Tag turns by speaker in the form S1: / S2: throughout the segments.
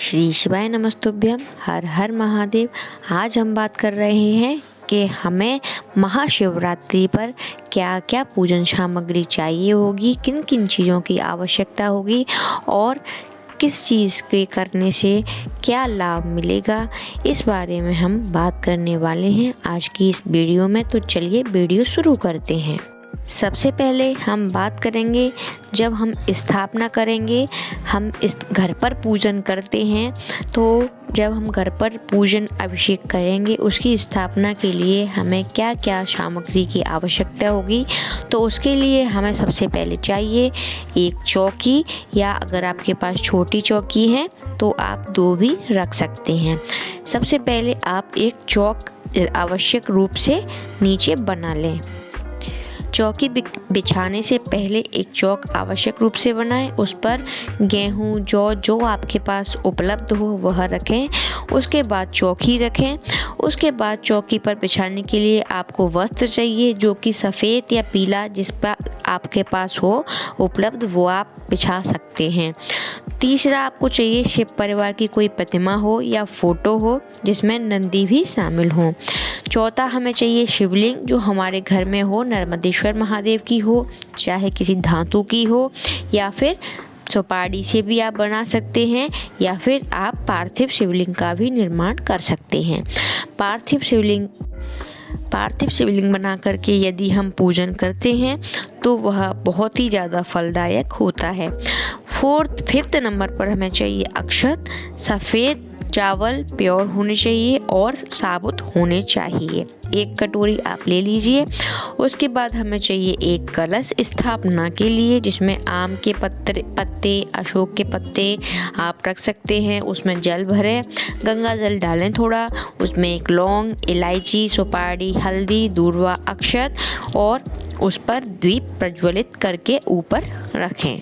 S1: श्री शिवाय नमस्तुभ्यम। हर हर महादेव। आज हम बात कर रहे हैं कि हमें महाशिवरात्रि पर क्या क्या पूजन सामग्री चाहिए होगी, किन किन चीज़ों की आवश्यकता होगी और किस चीज़ के करने से क्या लाभ मिलेगा, इस बारे में हम बात करने वाले हैं आज की इस वीडियो में। तो चलिए वीडियो शुरू करते हैं। सबसे पहले हम बात करेंगे, जब हम स्थापना करेंगे, हम इस घर पर पूजन करते हैं, तो जब हम घर पर पूजन अभिषेक करेंगे उसकी स्थापना के लिए हमें क्या क्या सामग्री की आवश्यकता होगी। तो उसके लिए हमें सबसे पहले चाहिए एक चौकी, या अगर आपके पास छोटी चौकी है तो आप दो भी रख सकते हैं। सबसे पहले आप एक चौक आवश्यक रूप से नीचे बना लें। चौकी बिछाने से पहले एक चौक आवश्यक रूप से बनाएं। उस पर गेहूँ जौ जो आपके पास उपलब्ध हो वह रखें। उसके बाद चौकी रखें। उसके बाद चौकी पर बिछाने के लिए आपको वस्त्र चाहिए, जो कि सफ़ेद या पीला जिस पर आपके पास हो उपलब्ध वो आप बिछा सकते हैं। तीसरा आपको चाहिए शिव परिवार की कोई प्रतिमा हो या फोटो हो जिसमें नंदी भी शामिल हो। चौथा हमें चाहिए शिवलिंग, जो हमारे घर में हो, नर्मदेश्वर महादेव की हो, चाहे किसी धातु की हो, या फिर सुपारी से भी आप बना सकते हैं, या फिर आप पार्थिव शिवलिंग का भी निर्माण कर सकते हैं। पार्थिव शिवलिंग बना करके यदि हम पूजन करते हैं तो वह बहुत ही ज़्यादा फलदायक होता है। फिफ्थ नंबर पर हमें चाहिए अक्षत। सफ़ेद चावल प्योर होने चाहिए और साबुत होने चाहिए। एक कटोरी आप ले लीजिए। उसके बाद हमें चाहिए एक कलश स्थापना के लिए, जिसमें आम के पत्ते, अशोक के पत्ते आप रख सकते हैं। उसमें जल भरें, गंगा जल डालें थोड़ा, उसमें एक लौंग, इलायची, सुपारी, हल्दी, दूर्वा, अक्षत और उस पर दीप प्रज्वलित करके ऊपर रखें।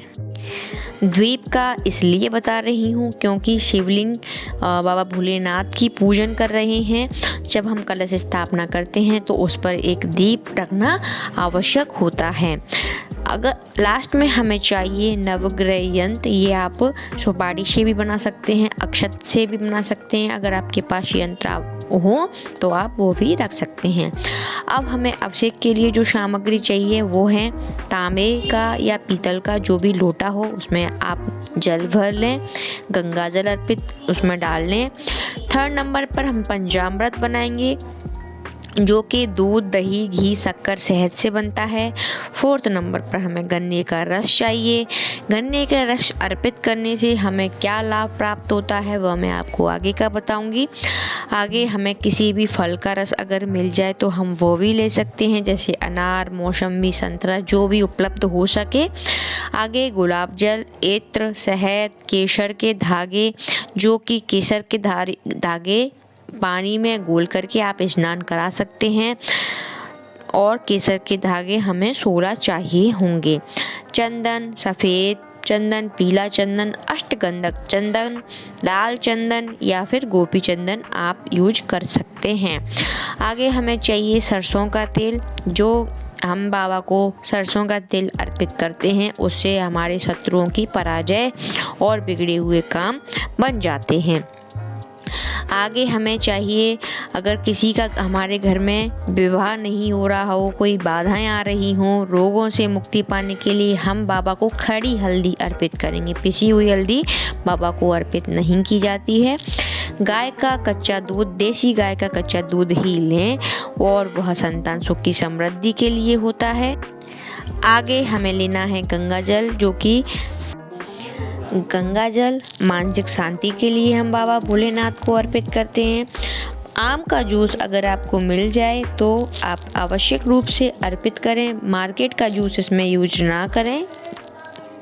S1: द्वीप का इसलिए बता रही हूँ क्योंकि शिवलिंग बाबा भोलेनाथ की पूजन कर रहे हैं। जब हम कलश स्थापना करते हैं तो उस पर एक दीप रखना आवश्यक होता है। अगर लास्ट में हमें चाहिए नवग्रह यंत्र। ये आप सुपारी से भी बना सकते हैं, अक्षत से भी बना सकते हैं। अगर आपके पास यंत्र हो तो आप वो भी रख सकते हैं। अब हमें अभिषेक के लिए जो सामग्री चाहिए वो है तांबे का या पीतल का जो भी लोटा हो, उसमें आप जल भर लें, गंगा जल अर्पित उसमें डाल लें। थर्ड नंबर पर हम पंचामृत बनाएंगे, जो कि दूध, दही, घी, शक्कर, शहद से बनता है। फोर्थ नंबर पर हमें गन्ने का रस चाहिए। गन्ने का रस अर्पित करने से हमें क्या लाभ प्राप्त होता है वह मैं आपको आगे का बताऊंगी। आगे हमें किसी भी फल का रस अगर मिल जाए तो हम वो भी ले सकते हैं, जैसे अनार, मौसम्बी, संतरा, जो भी उपलब्ध हो सके। आगे गुलाब जल, इत्र, शहद, केसर के धागे, जो कि केसर के धागे पानी में घोल करके आप स्नान करा सकते हैं, और केसर के धागे हमें 16 चाहिए होंगे। चंदन, सफ़ेद चंदन, पीला चंदन, अष्टगंधक चंदन, लाल चंदन या फिर गोपी चंदन आप यूज कर सकते हैं। आगे हमें चाहिए सरसों का तेल, जो हम बाबा को सरसों का तेल अर्पित करते हैं, उससे हमारे शत्रुओं की पराजय और बिगड़े हुए काम बन जाते हैं। आगे हमें चाहिए, अगर किसी का हमारे घर में विवाह नहीं हो रहा हो, कोई बाधाएं आ रही हों, रोगों से मुक्ति पाने के लिए हम बाबा को खड़ी हल्दी अर्पित करेंगे। पिसी हुई हल्दी बाबा को अर्पित नहीं की जाती है। गाय का कच्चा दूध, देसी गाय का कच्चा दूध ही लें, और वह संतान सुख की समृद्धि के लिए होता है। आगे हमें लेना है गंगा जल, जो कि गंगा जल मानसिक शांति के लिए हम बाबा भोलेनाथ को अर्पित करते हैं। आम का जूस अगर आपको मिल जाए तो आप आवश्यक रूप से अर्पित करें। मार्केट का जूस इसमें यूज ना करें,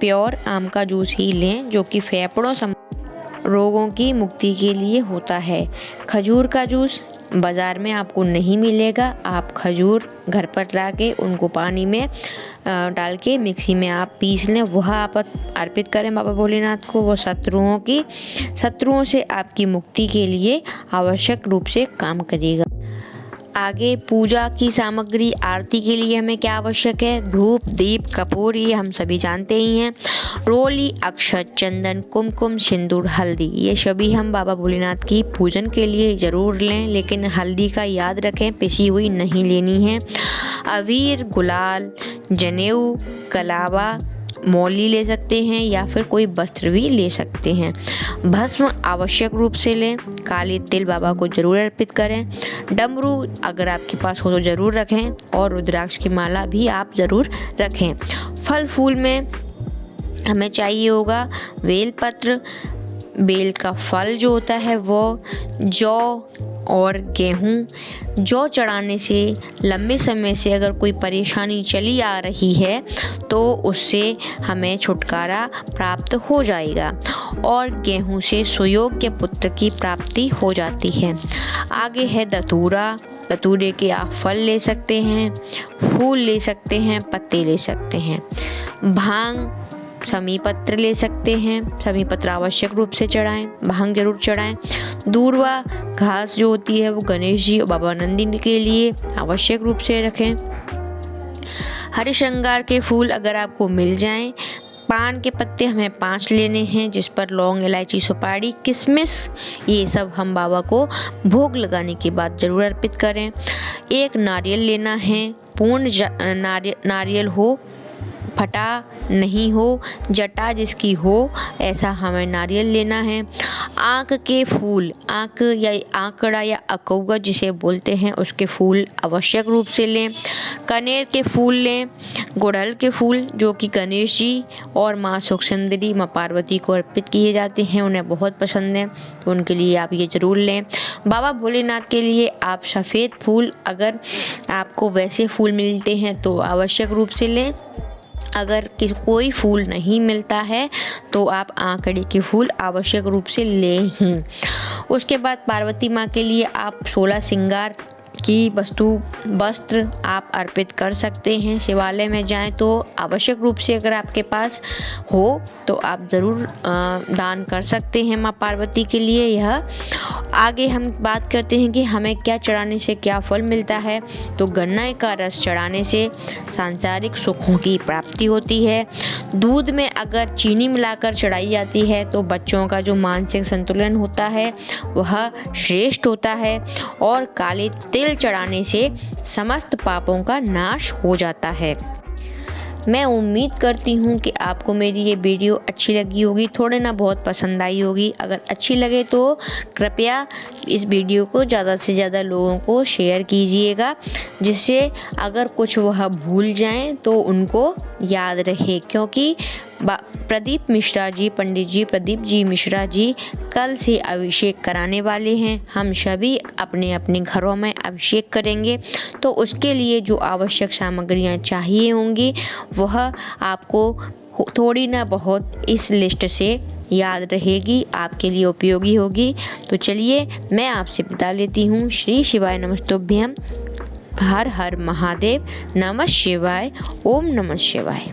S1: प्योर आम का जूस ही लें, जो कि फेफड़ों रोगों की मुक्ति के लिए होता है। खजूर का जूस बाज़ार में आपको नहीं मिलेगा। आप खजूर घर पर ला के उनको पानी में डाल के मिक्सी में आप पीस लें, वह आप अर्पित करें बाबा भोलेनाथ को। वो शत्रुओं से आपकी मुक्ति के लिए आवश्यक रूप से काम करेगा। आगे पूजा की सामग्री आरती के लिए हमें क्या आवश्यक है? धूप, दीप, कपूर, ये हम सभी जानते ही हैं। रोली, अक्षत, चंदन, कुमकुम, सिंदूर, हल्दी, ये सभी हम बाबा भोलेनाथ की पूजन के लिए ज़रूर लें, लेकिन हल्दी का याद रखें पिसी हुई नहीं लेनी है। अबीर, गुलाल, जनेऊ, कलावा, मौली ले सकते हैं या फिर कोई वस्त्र भी ले सकते हैं। भस्म आवश्यक रूप से लें। काले तिल बाबा को जरूर अर्पित करें। डमरू अगर आपके पास हो तो ज़रूर रखें और रुद्राक्ष की माला भी आप ज़रूर रखें। फल फूल में हमें चाहिए होगा बेलपत्र, बेल का फल जो होता है वो, जौ और गेहूँ। जौ चढ़ाने से लंबे समय से अगर कोई परेशानी चली आ रही है तो उससे हमें छुटकारा प्राप्त हो जाएगा और गेहूँ से सुयोग्य पुत्र की प्राप्ति हो जाती है। आगे है धतूरा। धतूरे के आप फल ले सकते हैं, फूल ले सकते हैं, पत्ते ले सकते हैं। भांग, समी पत्र ले सकते हैं। समी पत्र आवश्यक रूप से चढ़ाएं, भांग जरूर चढ़ाएं। दूर्वा घास जो होती है वो गणेश जी और बाबा नंदी के लिए आवश्यक रूप से रखें। हरे श्रृंगार के फूल अगर आपको मिल जाएं। पान के पत्ते हमें 5 लेने हैं, जिस पर लौंग, इलायची, सुपारी, किशमिश, ये सब हम बाबा को भोग लगाने के बाद जरूर अर्पित करें। एक नारियल लेना है, पूर्ण नारियल हो, फटा नहीं हो, जटा जिसकी हो ऐसा हमें नारियल लेना है। आँख के फूल, आँख या आंकड़ा या अकौगा जिसे बोलते हैं, उसके फूल आवश्यक रूप से लें। कनेर के फूल लें। गुड़हल के फूल जो कि गणेश जी और माँ सुखसुंदरी, माँ पार्वती को अर्पित किए जाते हैं, उन्हें बहुत पसंद है, तो उनके लिए आप ये ज़रूर लें। बाबा भोलेनाथ के लिए आप सफ़ेद फूल, अगर आपको वैसे फूल मिलते हैं तो आवश्यक रूप से लें। अगर कोई फूल नहीं मिलता है तो आप आंकड़े के फूल आवश्यक रूप से लें ही। उसके बाद पार्वती माँ के लिए आप 16 श्रृंगार की वस्त्र आप अर्पित कर सकते हैं। शिवालय में जाएं तो आवश्यक रूप से अगर आपके पास हो तो आप ज़रूर दान कर सकते हैं माँ पार्वती के लिए यह। आगे हम बात करते हैं कि हमें क्या चढ़ाने से क्या फल मिलता है। तो गन्ना का रस चढ़ाने से सांसारिक सुखों की प्राप्ति होती है। दूध में अगर चीनी मिलाकर चढ़ाई जाती है तो बच्चों का जो मानसिक संतुलन होता है वह श्रेष्ठ होता है। और काले तिल चढ़ाने से समस्त पापों का नाश हो जाता है। मैं उम्मीद करती हूँ कि आपको मेरी ये वीडियो अच्छी लगी होगी, थोड़े ना बहुत पसंद आई होगी। अगर अच्छी लगे तो कृपया इस वीडियो को ज़्यादा से ज़्यादा लोगों को शेयर कीजिएगा, जिससे अगर कुछ वह भूल जाएं तो उनको याद रहे। क्योंकि प्रदीप मिश्रा जी, पंडित जी प्रदीप जी मिश्रा जी कल से अभिषेक कराने वाले हैं। हम सभी अपने अपने घरों में अभिषेक करेंगे, तो उसके लिए जो आवश्यक सामग्रियां चाहिए होंगी वह आपको थोड़ी ना बहुत इस लिस्ट से याद रहेगी, आपके लिए उपयोगी होगी। तो चलिए मैं आपसे विदा लेती हूँ। श्री शिवाय नमस्तुभ्यम। हर हर महादेव। नमः शिवाय। ओम नमः शिवाय।